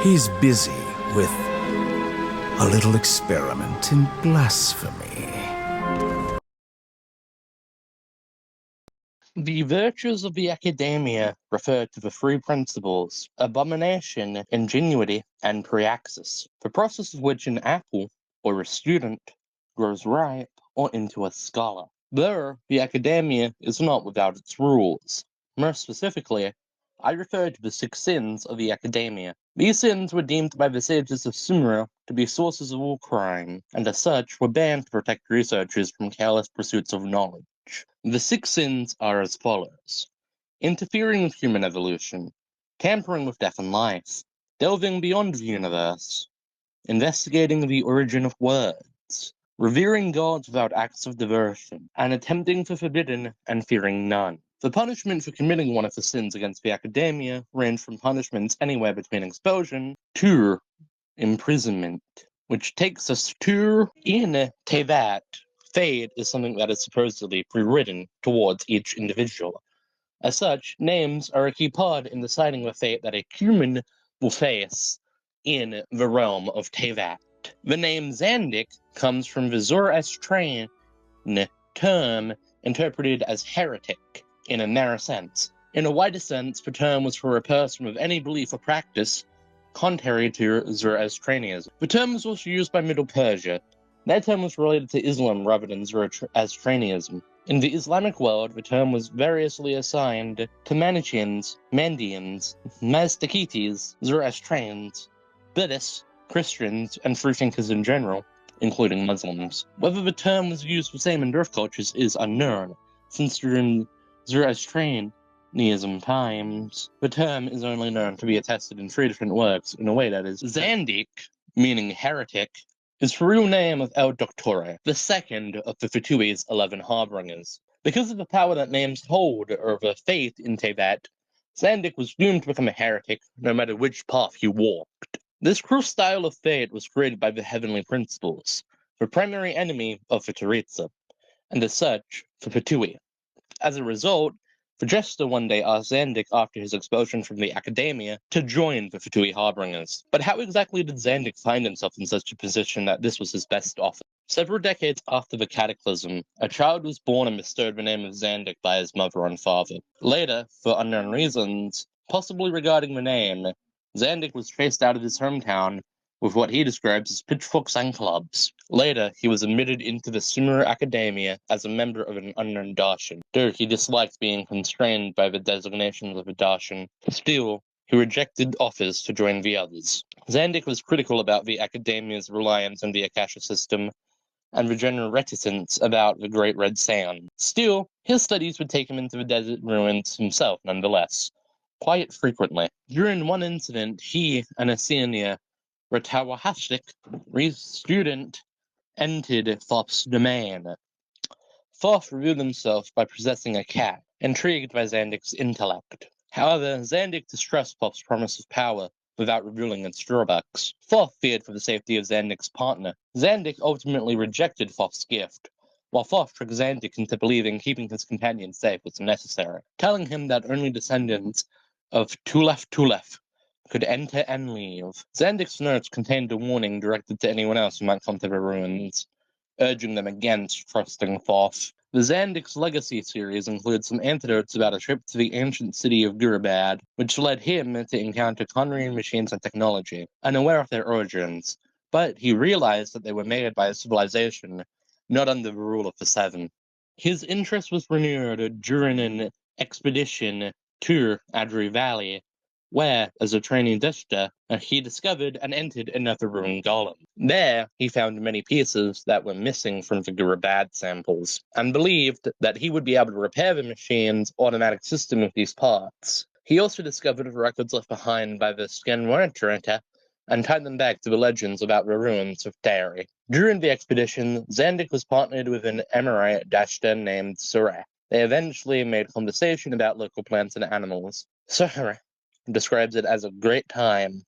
He's busy with a little experiment in blasphemy. The virtues of the academia refer to the three principles: abomination, ingenuity, and praxis, the process of which an apple, or a student, grows ripe or into a scholar. There, the academia is not without its rules. More specifically, I refer to the 6 sins of the academia. These sins were deemed by the sages of Sumer to be sources of all crime, and as such were banned to protect researchers from careless pursuits of knowledge. The 6 sins are as follows: interfering with human evolution, tampering with death and life, delving beyond the universe, investigating the origin of words, revering gods without acts of devotion, and attempting the forbidden and fearing none. The punishment for committing one of the sins against the academia ranged from punishments anywhere between expulsion to imprisonment, which takes us to in Tevat. Fate is something that is supposedly pre-written towards each individual. As such, names are a key part in deciding the fate that a human will face in the realm of Tevat. The name Zandik comes from the Zoroastrian term interpreted as heretic in a narrow sense. In a wider sense, the term was for a person with any belief or practice contrary to Zoroastrianism. The term was also used by Middle Persia. That term was related to Islam rather than Zoroastrianism. In the Islamic world, the term was variously assigned to Manichaeans, Mandeans, Mazdakites, Zoroastrians, Buddhists, Christians, and freethinkers in general, including Muslims. Whether the term was used the same in both cultures is unknown, since during Zoroastrianism times, the term is only known to be attested in 3 different works in a way that is Zandik, meaning heretic, is the real name of El Dottore, the second of the Fatui's 11 harbingers. Because of the power that names hold over faith in Tevat, Zandik was doomed to become a heretic no matter which path he walked. This cruel style of fate was created by the heavenly principles, the primary enemy of the Kheanri'ah, and as such, the Fatui. As a result, the jester one day asked Zandik after his expulsion from the academia to join the Fatui harbingers. But how exactly did Zandik find himself in such a position that this was his best offer? Several decades after the cataclysm, a child was born and bestowed the name of Zandik by his mother and father. Later, for unknown reasons, possibly regarding the name, Zandik was chased out of his hometown with what he describes as pitchforks and clubs. Later, he was admitted into the Sumer Academia as a member of an unknown Darshan. Though he disliked being constrained by the designations of a Darshan, still, he rejected offers to join the others. Zandik was critical about the Academia's reliance on the Akasha system and the general reticence about the Great Red Sand. Still, his studies would take him into the desert ruins himself nonetheless, quite frequently. During one incident, he and a senior Ratawahashik student entered Thoth's domain. Thoth revealed himself by possessing a cat, intrigued by Zandik's intellect. However, Zandik distrusted Thoth's promise of power without revealing its drawbacks. Thoth feared for the safety of Zandik's partner. Zandik ultimately rejected Thoth's gift, while Thoth tricked Zandik into believing keeping his companion safe was necessary, telling him that only descendants of Tulef could enter and leave. Zandik's notes contained a warning directed to anyone else who might come to the ruins, urging them against trusting Thoth. The Zandik's Legacy series includes some anecdotes about a trip to the ancient city of Gurabad, which led him to encounter Kheanri'ah machines and technology, unaware of their origins, but he realized that they were made by a civilization not under the rule of the 7. His interest was renewed during an expedition to Adri Valley, where, as a training Dishta, he discovered and entered another ruined golem. There, he found many pieces that were missing from the Gurabad samples, and believed that he would be able to repair the machine's automatic system with these parts. He also discovered records left behind by the Kheanri'ah and tied them back to the legends about the ruins of Dottore. During the expedition, Zandik was partnered with an Emirate Dashta named Surah. They eventually made conversation about local plants and animals. Surah describes it as a great time,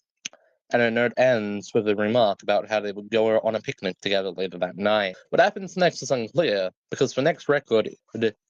and a note ends with a remark about how they would go on a picnic together later that night. What happens next is unclear, because the next record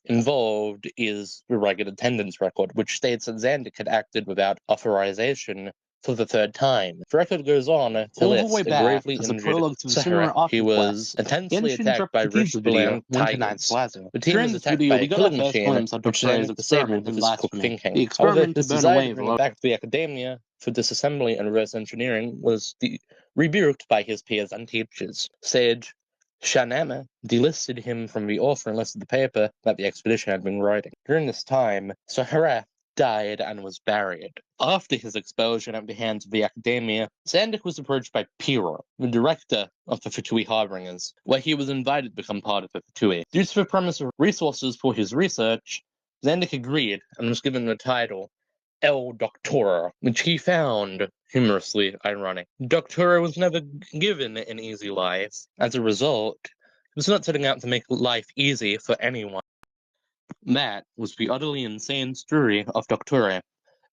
involved is the regular attendance record, which states that Zandik had acted without authorization for the third time. The record goes on to All the list way a back gravely as a injured prologue to the Cinema Sahara. Orphan He was quest. intensely Genshin attacked dropped by the teaser video Rish-Bland went to Night tigers. Plaza. The team During was this attacked video, by we a got our killing first machine, glimpse of which Dottore as Xanath a disabled experiment with in his cook blasphemy. thinking. The However, experiment to his burn desire away to bring him back to the academia for disassembly and reverse engineering was rebuked by his peers and teachers. Sage Shanama delisted him from the author and list of the paper that the expedition had been writing. During this time, Sahara died and was buried. After his expulsion at the hands of the academia, Zandik was approached by Piro, the director of the Fatui Harbingers, where he was invited to become part of the Fatui. Due to the promise of resources for his research, Zandik agreed and was given the title El Dottore, which he found humorously ironic. Dottore was never given an easy life. As a result, he was not setting out to make life easy for anyone. That was the utterly insane story of Dottore.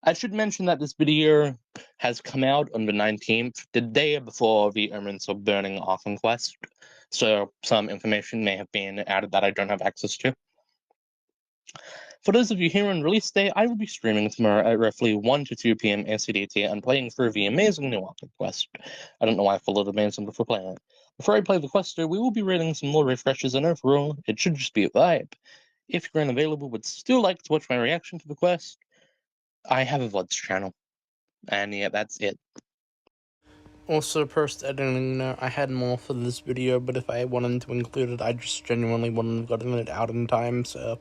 I should mention that this video has come out on the 19th, the day before the Omens of Burning Orphan quest, so some information may have been added that I don't have access to. For those of you here on release day, I will be streaming tomorrow at roughly 1 to 2 p.m. ACDT and playing through the amazing new Orphan quest. I don't know why I followed amazing before playing it. Before I play the quest, we will be rating some more refreshes, and overall, it should just be a vibe. If you're unavailable but still like to watch my reaction to the quest, I have a VODs channel. And yeah, that's it. Also, post editing note, I had more for this video, but if I wanted to include it, I just genuinely wouldn't have gotten it out in time, so